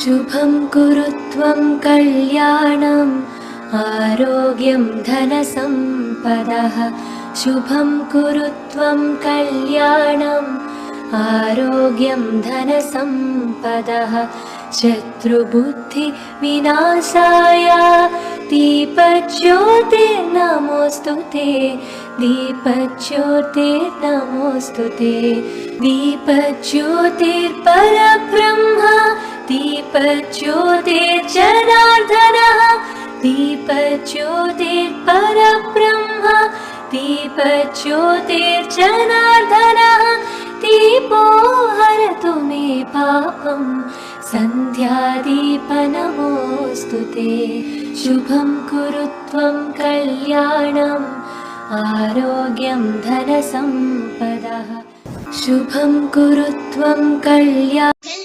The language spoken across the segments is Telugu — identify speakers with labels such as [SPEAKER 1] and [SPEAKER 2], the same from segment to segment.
[SPEAKER 1] शुभं कुरु त्वं कल्याणम् आरोग्यं धनसम्पदः शुभं कुरु त्वं कल्याणम् आरोग्यं धनसम्पदः शत्रुबुद्धिविनाशाय दीपज्योतिर्नमोऽस्तुते दीपज्योतिर्नमोऽस्तुते दीपज्योतिर्परब्रह्म दीपज्योतिर्जनार्दनः दीपज्योतिर्परब्रह्म दीपज्योतिर्जनार्दनः दीपो हरतु मे पापं सन्ध्यादीपनमोऽस्तुते शुभं कुरु त्वं कल्याणम् आरोग्यं धनसम्पदः शुभं कुरु त्वं कल्याणम्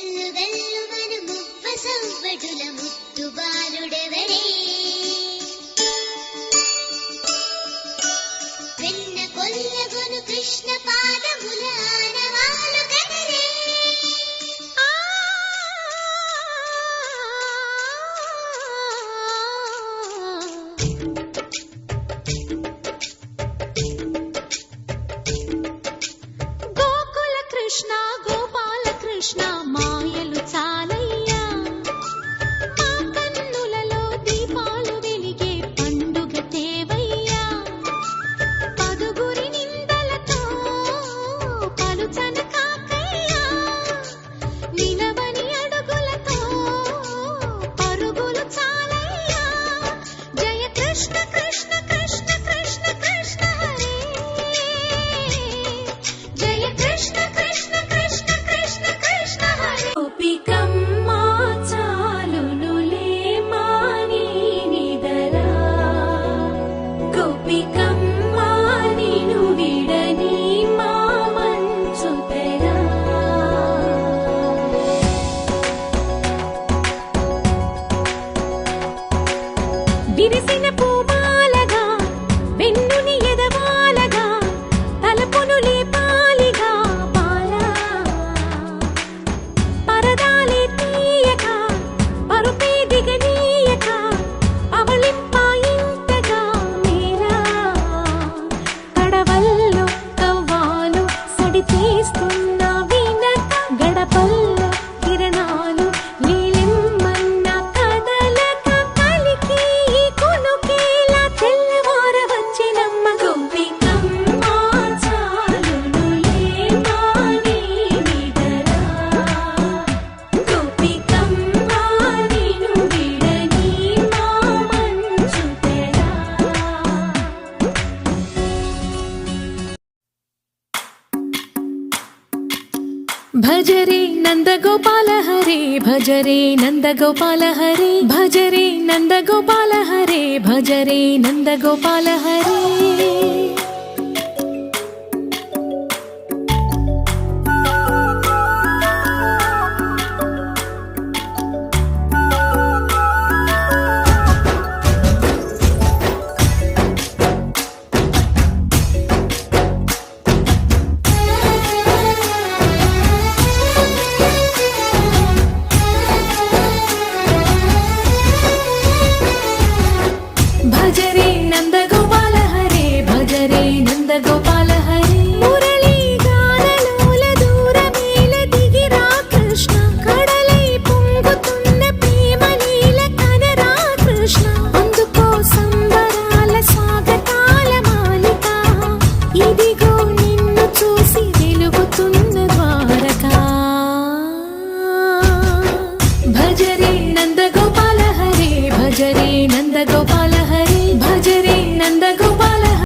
[SPEAKER 2] కృష్ణ పాదముల ఆనవాలు కదరే గోకుల కృష్ణ గోపాల కృష్ణ మాయలు చాలయ్యా మా కన్నులలో దీపాలు వెలిగే పండుగ తేవయ్యా పదుగురి నిందలతో పలుచన కాకయ్యా నిలవని అడుగులతో పరుగులు చాలయ్యా జయ కృష్ణ కృష్ణ కృష్ణ కృష్ణ కృష్ణ హరే జయ కృష్ణ కృష్ణ కృష్ణ కృష్ణ కృష్ణ హరే
[SPEAKER 1] గోపికమ్మా చాలునులే మాని నిదరా గోపికమ్మా నిను విడని మా మంచు తెరా విరిసిన పూమాలగా వెన్నుని ఎదవాలగా తలపును లేపాలిగా బాలా పరదాలే తీయక పరుపే దిగనీయక అవళింపాయింతగా మేరా కడవల్లో కవ్వాలు సడి తీస్తున్న వినక గడపల్లో కిరణాలు నీలిమ్మన్న కదలక కలికి కొనుకేలా తెల్లవార వచ్చినమ్మ గోపికమ్మా చాలునులే మాని నిదరా గోపికమ్మా నిను విడని మా మంచు తెరా భజరే నందగోపాల హరే భజరే నందగోపాల హరే భజరే నందగోపాల హరే భజరే నందగోపాల హరే